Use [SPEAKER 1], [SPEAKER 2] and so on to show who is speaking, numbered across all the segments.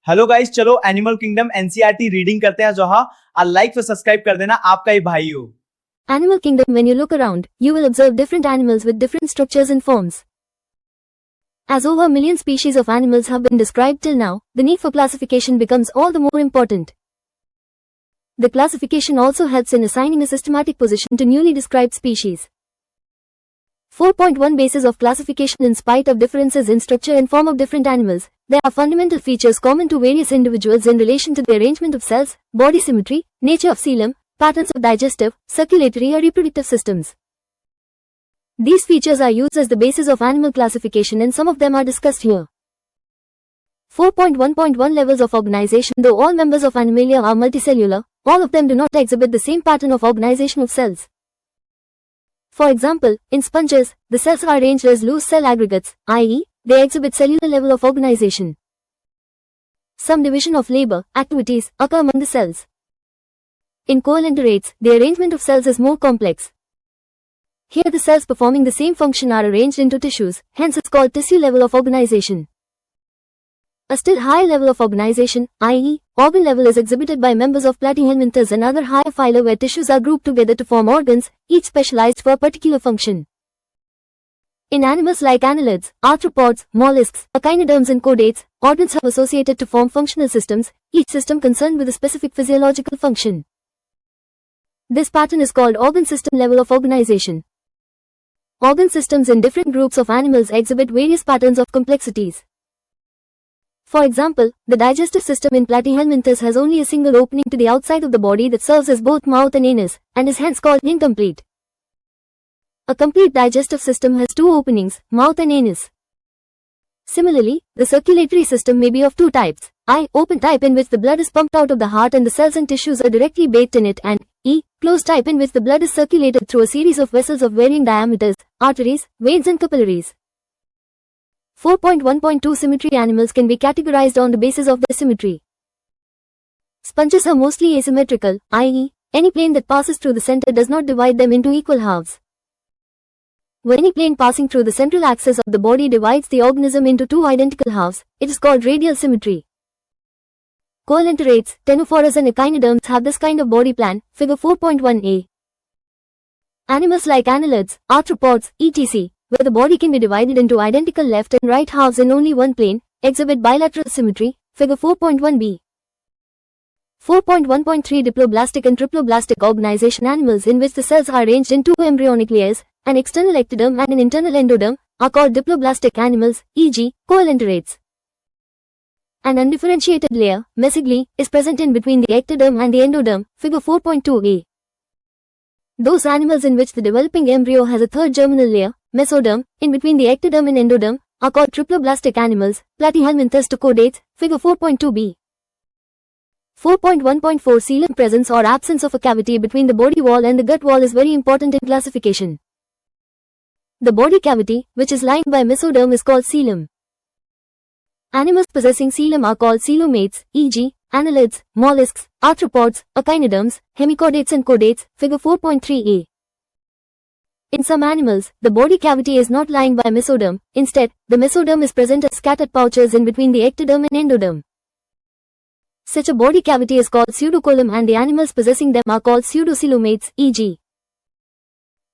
[SPEAKER 1] Hello guys, चलो animal kingdom NCERT reading करते हैं। जहाँ लाइक और सब्सक्राइब कर देना, आपका ही भाई हो।
[SPEAKER 2] Animal Kingdom. When you look around, you will observe different animals with different structures and forms. As over a million species of animals have been described till now, the need for classification becomes all the more important. The classification also helps in assigning a systematic position to newly described species. 4.1 Basis of classification. In spite of differences in structure and form of different animals, there are fundamental features common to various individuals in relation to the arrangement of cells, body symmetry, nature of coelom, patterns of digestive, circulatory or reproductive systems. These features are used as the basis of animal classification and some of them are discussed here. 4.1.1 Levels of organization. Though all members of Animalia are multicellular, all of them do not exhibit the same pattern of organization of cells. For example, in sponges, the cells are arranged as loose cell aggregates, i.e., they exhibit cellular level of organization. Some division of labor, activities, occur among the cells. In coelenterate, the arrangement of cells is more complex. Here the cells performing the same function are arranged into tissues, hence it's called tissue level of organization. A still higher level of organization, i.e., organ level, is exhibited by members of Platyhelminthes and other higher phyla where tissues are grouped together to form organs, each specialized for a particular function. In animals like annelids, arthropods, mollusks, echinoderms and chordates, organs have associated to form functional systems, each system concerned with a specific physiological function. This pattern is called organ system level of organization. Organ systems in different groups of animals exhibit various patterns of complexities. For example, the digestive system in Platyhelminthes has only a single opening to the outside of the body that serves as both mouth and anus, and is hence called incomplete. A complete digestive system has two openings, mouth and anus. Similarly, the circulatory system may be of two types, I. Open type, in which the blood is pumped out of the heart and the cells and tissues are directly bathed in it, and E. Closed type, in which the blood is circulated through a series of vessels of varying diameters, arteries, veins and capillaries. 4.1.2 Symmetry. Animals can be categorized on the basis of their symmetry. Sponges are mostly asymmetrical, i.e., any plane that passes through the center does not divide them into equal halves. When any plane passing through the central axis of the body divides the organism into two identical halves, it is called radial symmetry. Coelenterates, ctenophorus and echinoderms have this kind of body plan, figure 4.1a. Animals like annelids, arthropods, etc., where the body can be divided into identical left and right halves in only one plane, exhibit bilateral symmetry, figure 4.1b. 4.1.3 Diploblastic and triploblastic organization. Animals in which the cells are arranged in two embryonic layers, an external ectoderm and an internal endoderm, are called diploblastic animals, e.g., coelenterates. An undifferentiated layer, mesogle, is present in between the ectoderm and the endoderm, figure 4.2a. Those animals in which the developing embryo has a third germinal layer, mesoderm, in between the ectoderm and endoderm, are called triploblastic animals, Platyhelminthes to chordates, figure 4.2b. 4.1.4 Coelom. Presence or absence of a cavity between the body wall and the gut wall is very important in classification. The body cavity, which is lined by mesoderm, is called coelom. Animals possessing coelom are called coelomates, e.g., annelids, mollusks, arthropods, echinoderms, hemichordates and chordates, figure 4.3a. In some animals, the body cavity is not lined by mesoderm, instead, the mesoderm is present as scattered pouches in between the ectoderm and endoderm. Such a body cavity is called pseudocoelom and the animals possessing them are called pseudocoelomates, e.g.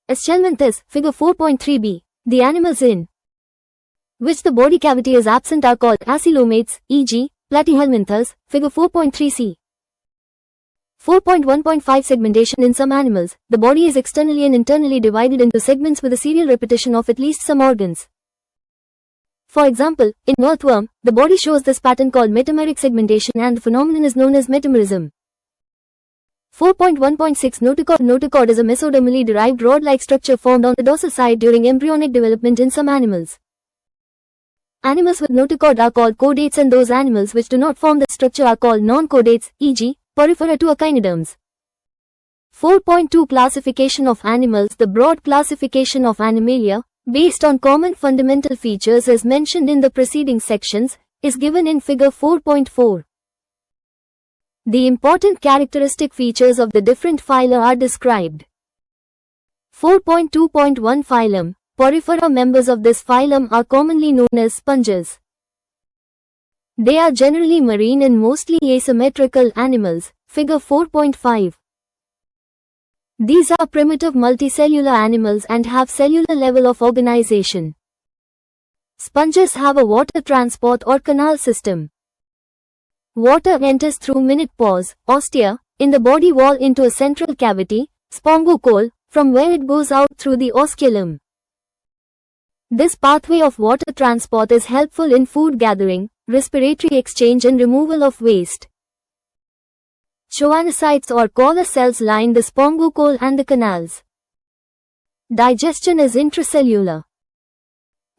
[SPEAKER 2] Aschelminthes, figure 4.3b. The animals in which the body cavity is absent are called acoelomates, e.g., Platyhelminthes, figure 4.3c. 4.1.5 Segmentation. In some animals, the body is externally and internally divided into segments with a serial repetition of at least some organs. For example, in earthworm, the body shows this pattern called metameric segmentation and the phenomenon is known as metamerism. 4.1.6 Notochord. Notochord is a mesodermally derived rod-like structure formed on the dorsal side during embryonic development in some animals. Animals with notochord are called chordates and those animals which do not form that structure are called non-chordates, e.g., porifera to echinoderms. 4.2 Classification of animals. The broad classification of Animalia, based on common fundamental features as mentioned in the preceding sections, is given in figure 4.4. The important characteristic features of the different phyla are described. 4.2.1 Phylum. Porifera. Members of this phylum are commonly known as sponges. They are generally marine and mostly asymmetrical animals. Figure 4.5. These are primitive multicellular animals and have cellular level of organization. Sponges have a water transport or canal system. Water enters through minute pores, ostia, in the body wall into a central cavity, spongocoel, from where it goes out through the osculum. This pathway of water transport is helpful in food gathering, respiratory exchange and removal of waste. Choanocytes or collar cells line the spongocoel and the canals. Digestion is intracellular.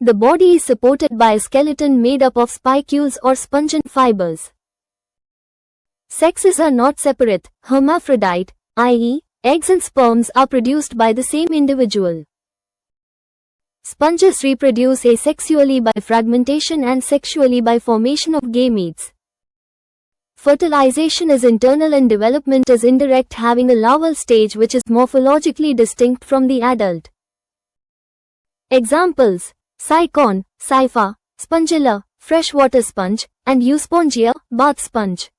[SPEAKER 2] The body is supported by a skeleton made up of spicules or spongin fibers. Sexes are not separate, hermaphrodite, i.e., eggs and sperms are produced by the same individual. Sponges reproduce asexually by fragmentation and sexually by formation of gametes. Fertilization is internal and development is indirect, having a larval stage which is morphologically distinct from the adult. Examples: Cycon, Cypha, Spongilla, freshwater sponge, and Euspongia, bath sponge.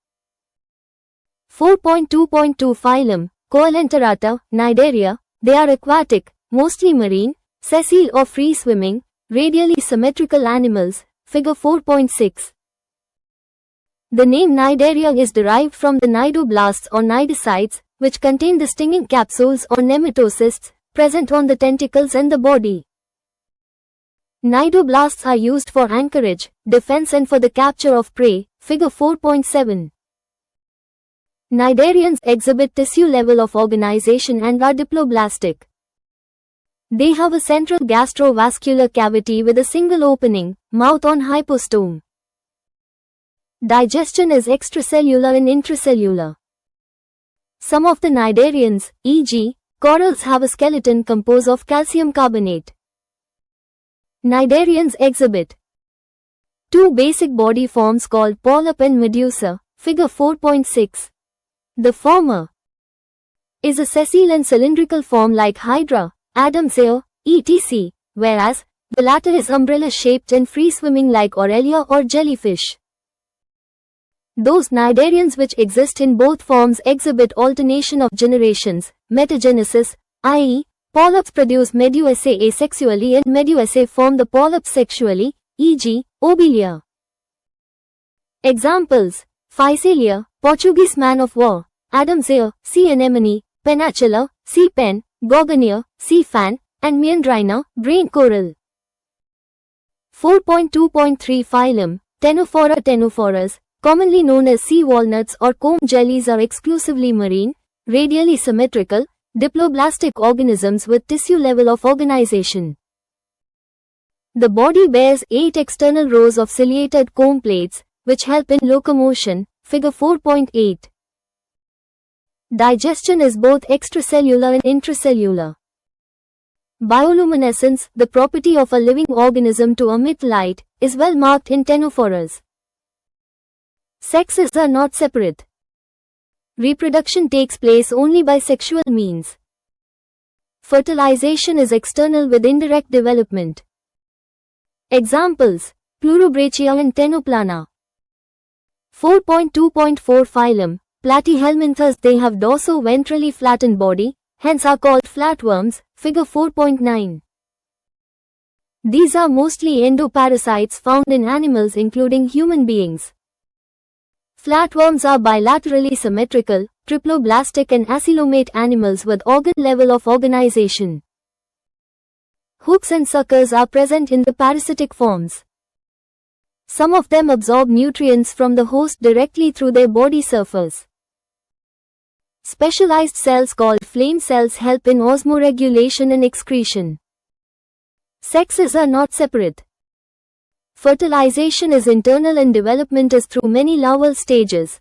[SPEAKER 2] 4.2.2 Phylum, Coelenterata, Cnidaria. They are aquatic, mostly marine, sessile or free-swimming, radially symmetrical animals. Figure 4.6. The name Cnidaria is derived from the cnidoblasts or cnidocytes, which contain the stinging capsules or nematocysts, present on the tentacles and the body. Cnidoblasts are used for anchorage, defense and for the capture of prey. Figure 4.7. Cnidarians exhibit tissue level of organization and are diploblastic. They have a central gastrovascular cavity with a single opening, mouth on hypostome. Digestion is extracellular and intracellular. Some of the cnidarians, e.g., corals, have a skeleton composed of calcium carbonate. Cnidarians exhibit two basic body forms called polyp and medusa. Figure 4.6. The former is a sessile and cylindrical form like Hydra, Adam's ear, etc., whereas the latter is umbrella-shaped and free-swimming like Aurelia or jellyfish. Those cnidarians which exist in both forms exhibit alternation of generations, metagenesis, i.e., polyps produce medusae asexually and medusae form the polyps sexually, e.g., Obelia. Examples: Physalia, Portuguese man of war; Adam's ear, sea anemone; Penachella, sea pen; Gorgonia, sea fan; and Meandrina, brain coral. 4.2.3 Phylum, Ctenophora. Ctenophoras, commonly known as sea walnuts or comb jellies, are exclusively marine, radially symmetrical, diploblastic organisms with tissue level of organization. The body bears 8 external rows of ciliated comb plates, which help in locomotion. Figure 4.8. Digestion is both extracellular and intracellular. Bioluminescence, the property of a living organism to emit light, is well marked in ctenophoras. Sexes are not separate. Reproduction takes place only by sexual means. Fertilization is external with indirect development. Examples: Pleurobrachia and Ctenoplana. 4.2.4 Phylum, Platyhelminthes. They have dorso-ventrally flattened body, hence are called flatworms. Figure 4.9. These are mostly endoparasites found in animals including human beings. Flatworms are bilaterally symmetrical, triploblastic and acylomate animals with organ level of organization. Hooks and suckers are present in the parasitic forms. Some of them absorb nutrients from the host directly through their body surface. Specialized cells called flame cells help in osmoregulation and excretion. Sexes are not separate. Fertilization is internal and development is through many larval stages.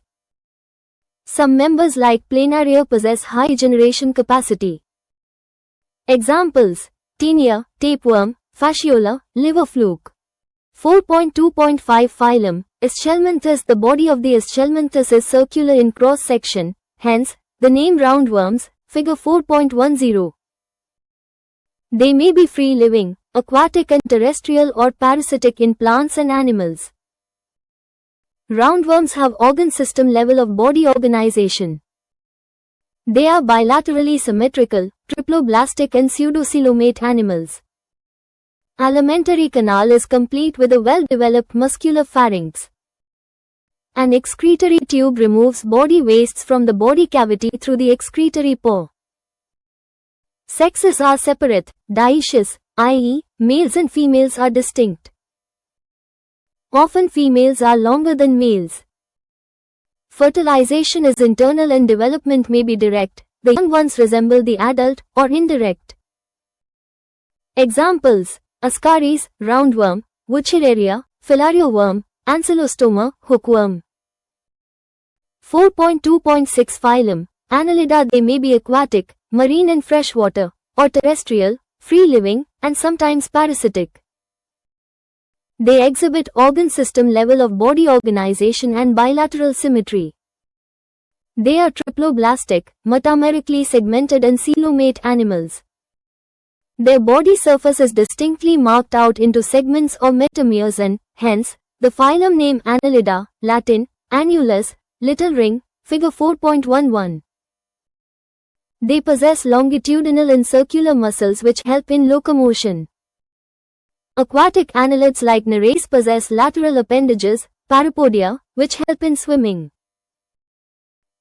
[SPEAKER 2] Some members like Planaria possess high generation capacity. Examples: Taenia, tapeworm; Fasciola, liver fluke. 4.2.5 Phylum, Aschelminthes. The body of the Aschelminthes is circular in cross-section, hence, the name roundworms. Figure 4.10. They may be free-living, aquatic and terrestrial, or parasitic in plants and animals. Roundworms have organ system level of body organization. They are bilaterally symmetrical, triploblastic and pseudocoelomate animals. Alimentary canal is complete with a well-developed muscular pharynx. An excretory tube removes body wastes from the body cavity through the excretory pore. Sexes are separate, dioecious, i.e., males and females are distinct. Often females are longer than males. Fertilization is internal and development may be direct. The young ones resemble the adult, or indirect. Examples: Ascaris, roundworm; Wuchereria, filarioworm; Ancylostoma, hookworm. 4.2.6 Phylum, Annelida. They may be aquatic, marine and freshwater, or terrestrial, free-living, and sometimes parasitic. They exhibit organ system level of body organization and bilateral symmetry. They are triploblastic, metamerically segmented and coelomate animals. Their body surface is distinctly marked out into segments or metameres and, hence, the phylum name Annelida, Latin, annulus, little ring, figure 4.11. They possess longitudinal and circular muscles which help in locomotion. Aquatic annelids like Nereis possess lateral appendages, parapodia, which help in swimming.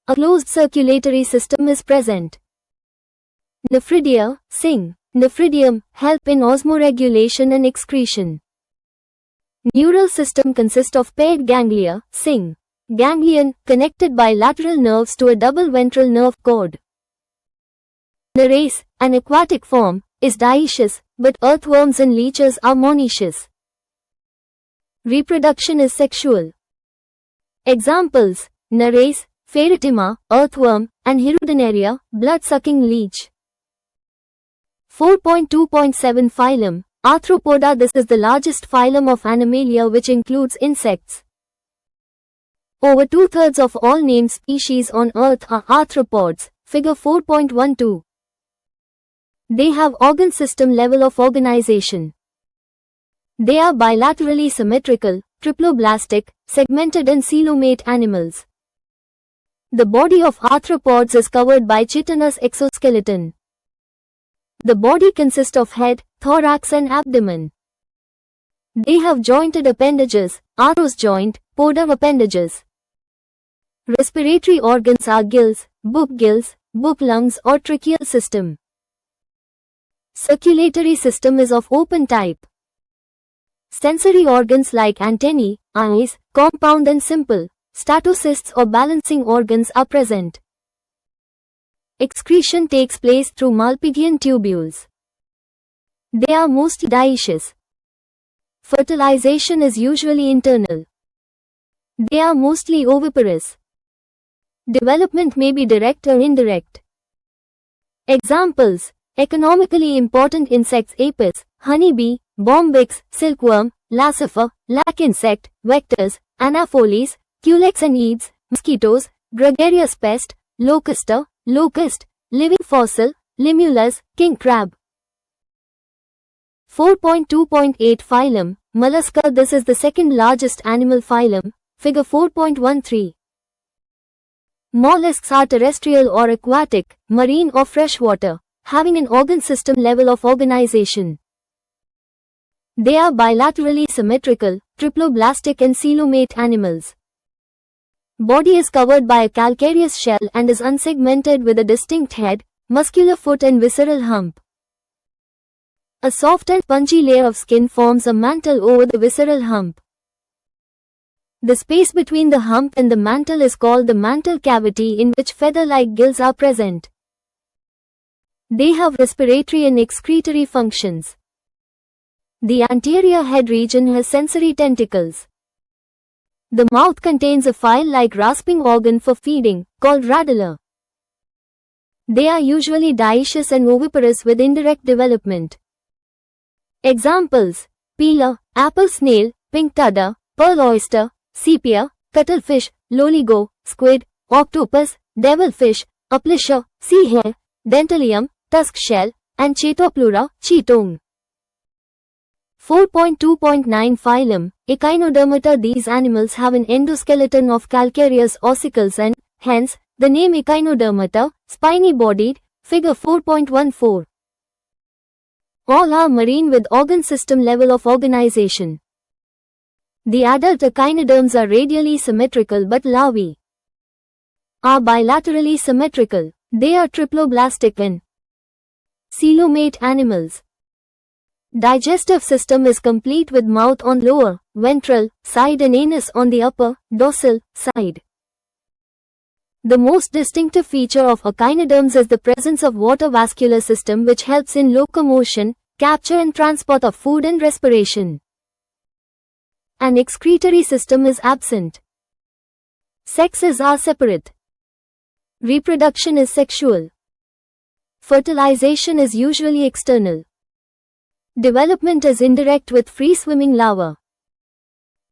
[SPEAKER 2] A closed circulatory system is present. Nephridia, Sing, nephridium, help in osmoregulation and excretion. Neural system consists of paired ganglia, Sing, ganglion, connected by lateral nerves to a double ventral nerve cord. Nereis, an aquatic form, is dioecious, but earthworms and leeches are monoecious. Reproduction is sexual. Examples: Nereis, Ferritima, earthworm, and Hirudinaria, blood-sucking leech. 4.2.7 Phylum, Arthropoda. This is the largest phylum of Animalia which includes insects. Over two-thirds of all named species on Earth are arthropods, figure 4.12. They have organ system level of organization. They are bilaterally symmetrical, triploblastic, segmented and coelomate animals. The body of arthropods is covered by chitinous exoskeleton. The body consists of head, thorax and abdomen. They have jointed appendages, Arrow's joint, poda appendages. Respiratory organs are gills, book lungs or tracheal system. Circulatory system is of open type. Sensory organs like antennae, eyes, compound and simple, statocysts or balancing organs are present. Excretion takes place through Malpighian tubules. They are mostly dioecious. Fertilization is usually internal. They are mostly oviparous. Development may be direct or indirect. Examples: economically important insects: apis, honeybee, bombyx, silkworm, lassifer, lac insect, vectors, anapholes, culex and eads, mosquitoes, gregarious pest, locusta, locust, living fossil, limulus, king crab. 4.2.8 Phylum, Mollusca. This is the second largest animal phylum, figure 4.13. Mollusks are terrestrial or aquatic, marine or freshwater, having an organ system level of organization. They are bilaterally symmetrical, triploblastic and coelomate animals. Body is covered by a calcareous shell and is unsegmented with a distinct head, muscular foot and visceral hump. A soft and spongy layer of skin forms a mantle over the visceral hump. The space between the hump and the mantle is called the mantle cavity, in which feather-like gills are present. They have respiratory and excretory functions. The anterior head region has sensory tentacles. The mouth contains a file-like rasping organ for feeding, called radula. They are usually dioecious and oviparous with indirect development. Examples: peeler, apple snail, pink tudder, pearl oyster, sepia, cuttlefish, loligo, squid, octopus, devilfish, aplysia, sea hare, dentalium, tusk shell, and Chaetoplura, cheetong. 4.2.9 Phylum, Echinodermata. These animals have an endoskeleton of calcareous ossicles and, hence, the name Echinodermata, spiny-bodied, figure 4.14. All are marine with organ system level of organization. The adult echinoderms are radially symmetrical but larvae are bilaterally symmetrical. They are triploblastic and coelomate animals. Digestive system is complete with mouth on lower, ventral, side and anus on the upper, dorsal, side. The most distinctive feature of echinoderms is the presence of water vascular system which helps in locomotion, capture and transport of food and respiration. An excretory system is absent. Sexes are separate. Reproduction is sexual. Fertilization is usually external. Development is indirect with free-swimming larvae.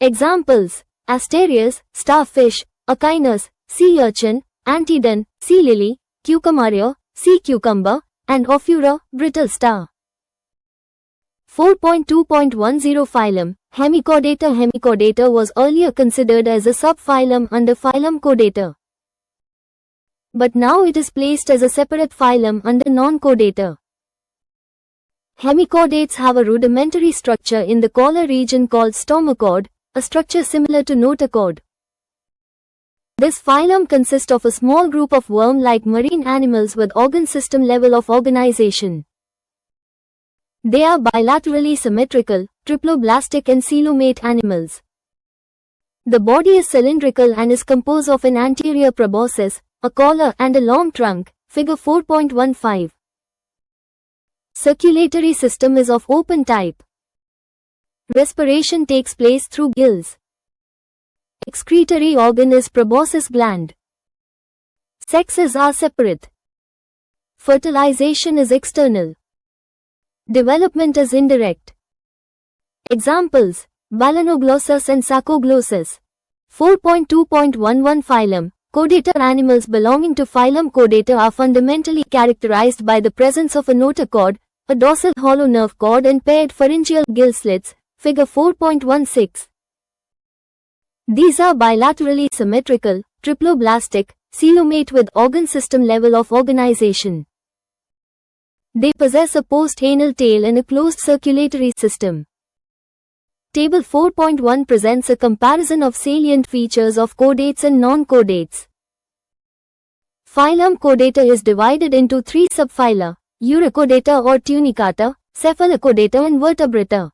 [SPEAKER 2] Examples: Asterias, starfish, echinus, sea urchin, antedon, sea lily, cucumarea, sea cucumber, and Ophura, brittle star. 4.2.10 Phylum, Hemichordata. Hemichordata was earlier considered as a subphylum under phylum Chordata, but now it is placed as a separate phylum under non-Chordata. Hemichordates have a rudimentary structure in the collar region called stomacord, a structure similar to notochord. This phylum consists of a small group of worm-like marine animals with organ system level of organization. They are bilaterally symmetrical, triploblastic and coelomate animals. The body is cylindrical and is composed of an anterior proboscis, a collar and a long trunk, figure 4.15. Circulatory system is of open type. Respiration takes place through gills. Excretory organ is proboscis gland. Sexes are separate. Fertilization is external. Development is indirect. Examples: Balanoglossus and Sarcoglossus. 4.2.11 Phylum, Chordata. Animals belonging to phylum Chordata are fundamentally characterized by the presence of a notochord, a dorsal hollow nerve cord and paired pharyngeal gill slits, figure 4.16. These are bilaterally symmetrical, triploblastic, coelomate with organ system level of organization. They possess a post-anal tail and a closed circulatory system. Table 4.1 presents a comparison of salient features of chordates and non-chordates. Phylum Chordata is divided into three subphyla: Urochordata or Tunicata, Cephalochordata and Vertebrata.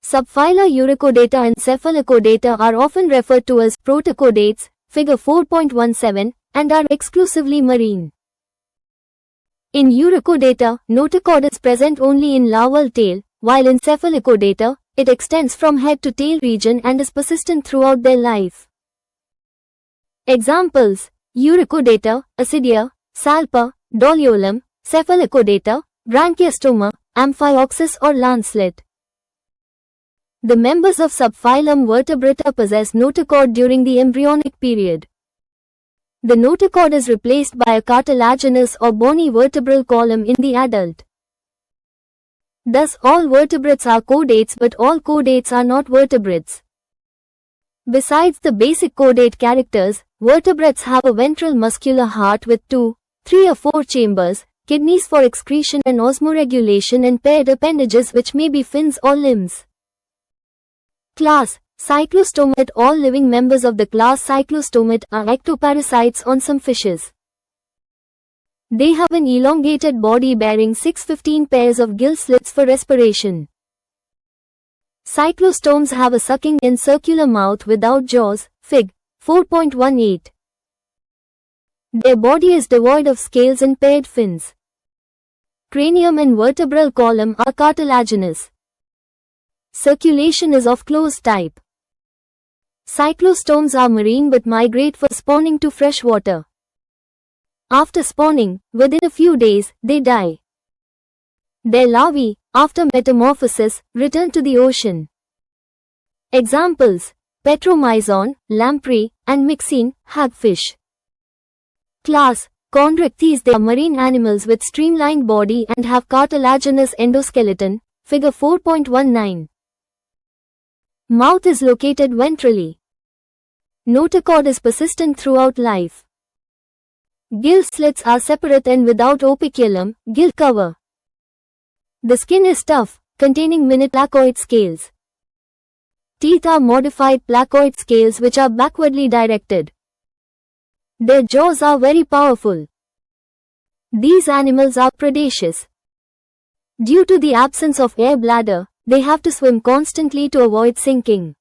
[SPEAKER 2] Subphyla Urochordata and Cephalochordata are often referred to as protochordates, figure 4.17, and are exclusively marine. In Urochordata, notochord is present only in larval tail, while in Cephalochordata, it extends from head to tail region and is persistent throughout their life. Examples: Urochordata, Acidia, Salpa, Doliolum, Cephalochordata, Branchiostoma, Amphioxus or lancelet. The members of subphylum Vertebrata possess notochord during the embryonic period. The notochord is replaced by a cartilaginous or bony vertebral column in the adult. Thus all vertebrates are chordates but all chordates are not vertebrates. Besides the basic chordate characters, vertebrates have a ventral muscular heart with 2, 3 or 4 chambers, kidneys for excretion and osmoregulation and paired appendages which may be fins or limbs. Class: Cyclostomate. All living members of the class Cyclostomate are ectoparasites on some fishes. They have an elongated body bearing 6-15 pairs of gill slits for respiration. Cyclostomes have a sucking and circular mouth without jaws, Fig. 4.18. Their body is devoid of scales and paired fins. Cranium and vertebral column are cartilaginous. Circulation is of closed type. Cyclostomes are marine but migrate for spawning to fresh water. After spawning, within a few days, they die. Their larvae, after metamorphosis, return to the ocean. Examples: Petromyzon, lamprey, and myxine, hagfish. Class: Chondrichthyes. They are marine animals with streamlined body and have cartilaginous endoskeleton, Figure 4.19. Mouth is located ventrally. Notochord is persistent throughout life. Gill slits are separate and without operculum, gill cover. The skin is tough, containing mini-placoid scales. Teeth are modified placoid scales which are backwardly directed. Their jaws are very powerful. These animals are predaceous. Due to the absence of air bladder, they have to swim constantly to avoid sinking.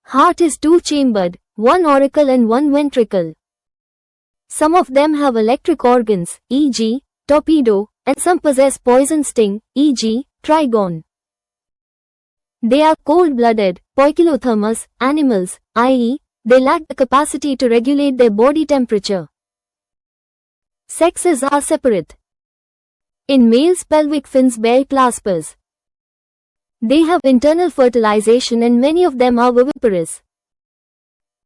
[SPEAKER 2] Heart is two-chambered, one auricle and one ventricle. Some of them have electric organs, e.g., torpedo, and some possess poison sting, e.g., trigon. They are cold-blooded, poikilothermous animals, i.e., they lack the capacity to regulate their body temperature. Sexes are separate. In males, pelvic fins bear claspers. They have internal fertilization and many of them are viviparous.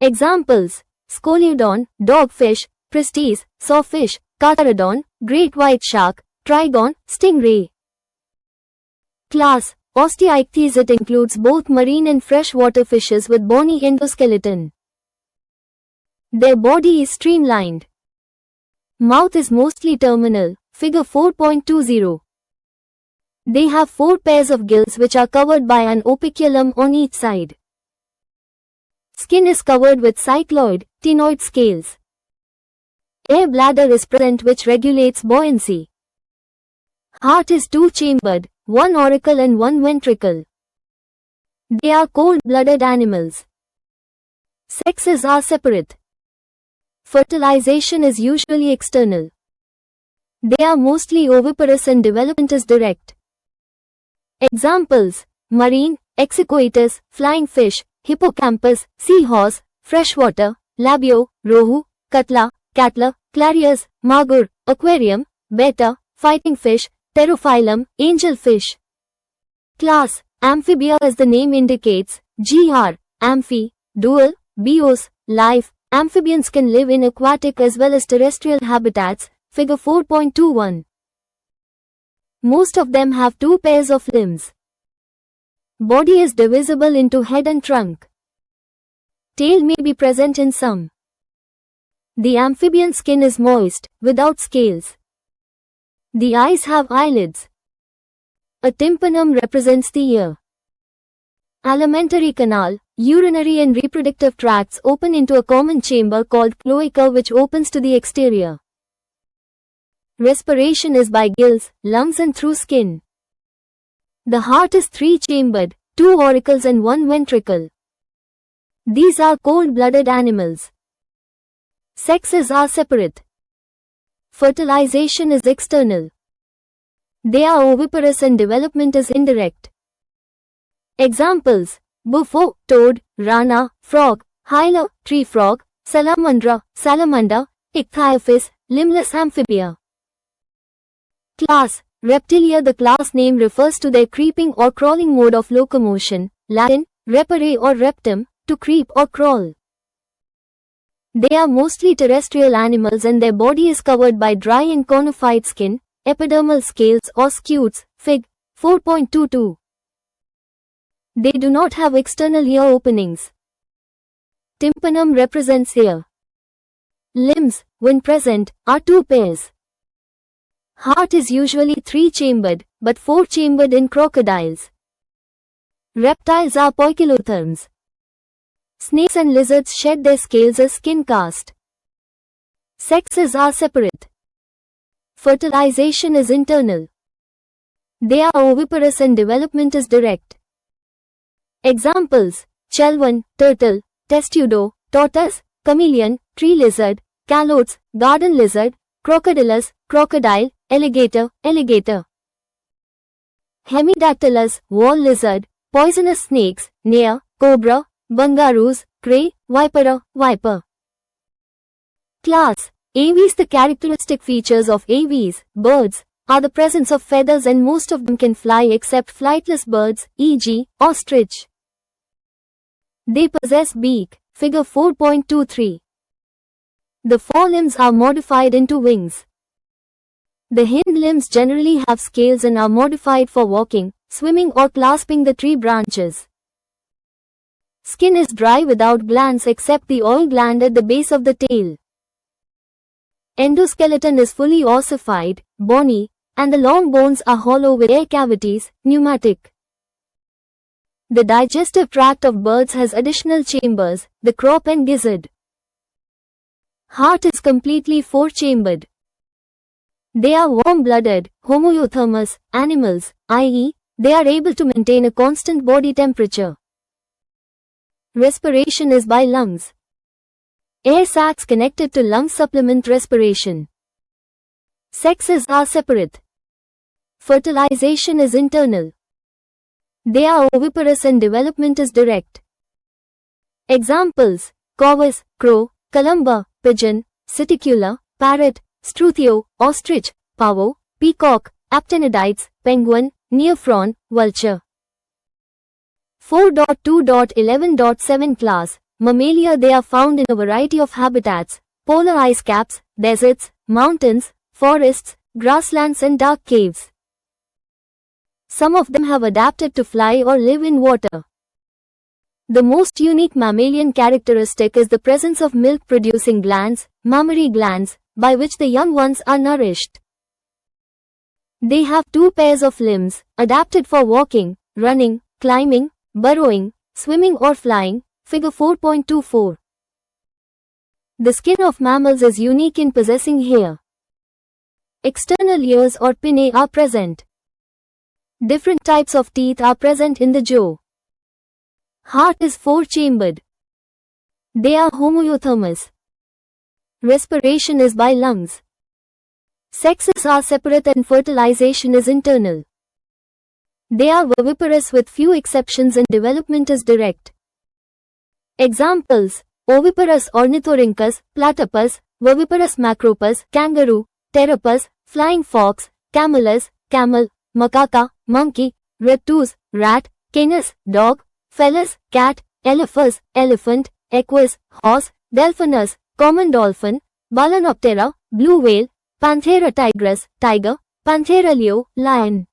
[SPEAKER 2] Examples: Scoliodon, dogfish, Pristis, sawfish, Carcharodon, great white shark, Trigon, stingray. Class: Osteichthyes. It includes both marine and freshwater fishes with bony endoskeleton. Their body is streamlined. Mouth is mostly terminal, figure 4.20. They have 4 pairs of gills which are covered by an operculum on each side. Skin is covered with cycloid, ctenoid scales. Air bladder is present which regulates buoyancy. Heart is two-chambered, one auricle and one ventricle. They are cold-blooded animals. Sexes are separate. Fertilization is usually external. They are mostly oviparous and development is direct. Examples: marine, Execoitus, flying fish, hippocampus, seahorse, freshwater, labio, rohu, katla, catla, clarias, magur, aquarium, betta, fighting fish, pterophyllum, angelfish. Class: Amphibia. As the name indicates, gr, amphi, dual, bios, life. Amphibians can live in aquatic as well as terrestrial habitats, figure 4.21. Most of them have 2 pairs of limbs. Body is divisible into head and trunk. Tail may be present in some. The amphibian skin is moist, without scales. The eyes have eyelids. A tympanum represents the ear. Alimentary canal, urinary and reproductive tracts open into a common chamber called cloaca which opens to the exterior. Respiration is by gills, lungs and through skin. The heart is 3-chambered, 2 auricles and 1 ventricle. These are cold-blooded animals. Sexes are separate. Fertilization is external. They are oviparous and development is indirect. Examples: buffo, toad, rana, frog, hyla, tree frog, salamandra, salamander, ichthyophis, limbless amphibia. Class: Reptilia. The class name refers to their creeping or crawling mode of locomotion, Latin, repere or reptum, to creep or crawl. They are mostly terrestrial animals and their body is covered by dry and conified skin, epidermal scales or scutes, fig. 4.22. They do not have external ear openings. Tympanum represents ear. Limbs, when present, are 2 pairs. Heart is usually 3-chambered, but 4-chambered in crocodiles. Reptiles are poikilotherms. Snakes and lizards shed their scales as skin cast. Sexes are separate. Fertilization is internal. They are oviparous and development is direct. Examples: chelvan, turtle, testudo, tortoise, chameleon, tree lizard, calotes, garden lizard, crocodilus, crocodile, alligator, alligator. Hemidactylus, wall lizard, poisonous snakes, nea, cobra, bangaroos, cray, vipera, viper. Class: Aves. The characteristic features of aves, birds, are the presence of feathers and most of them can fly except flightless birds, e.g., ostrich. They possess beak, figure 4.23. The forelimbs are modified into wings. The hind limbs generally have scales and are modified for walking, swimming or clasping the tree branches. Skin is dry without glands except the oil gland at the base of the tail. Endoskeleton is fully ossified, bony, and the long bones are hollow with air cavities, pneumatic. The digestive tract of birds has additional chambers, the crop and gizzard. Heart is completely four-chambered. They are warm-blooded, homoeothermous animals, i.e., they are able to maintain a constant body temperature. Respiration is by lungs. Air sacs connected to lungs supplement respiration. Sexes are separate. Fertilization is internal. They are oviparous and development is direct. Examples: corvus, crow; columba, pigeon; citicula, parrot; struthio, ostrich; pavo, peacock; aptenidites, penguin; neophron, vulture. 4.2.11.7 Class Mammalia. They are found in a variety of habitats: polar ice caps, deserts, mountains, forests, grasslands and dark caves. Some of them have adapted to fly or live in water. The most unique mammalian characteristic is the presence of milk-producing glands, mammary glands, by which the young ones are nourished. They have two pairs of limbs, adapted for walking, running, climbing, burrowing, swimming or flying. Figure 4.24. The skin of mammals is unique in possessing hair. External ears or pinnae are present. Different types of teeth are present in the jaw. Heart is four-chambered. They are homoeothermous. Respiration is by lungs. Sexes are separate and fertilization is internal. They are viviparous with few exceptions and development is direct. Examples: oviparous Ornithorhynchus, platypus; viviparous Macropus, kangaroo; pteropus, flying fox; camelus, camel; macaca, monkey; reptus, rat; canis, dog; felis, cat; elephas, elephant; equus, horse; delphinus, common dolphin; Balanoptera, blue whale; Panthera tigris, tiger; Panthera leo, lion.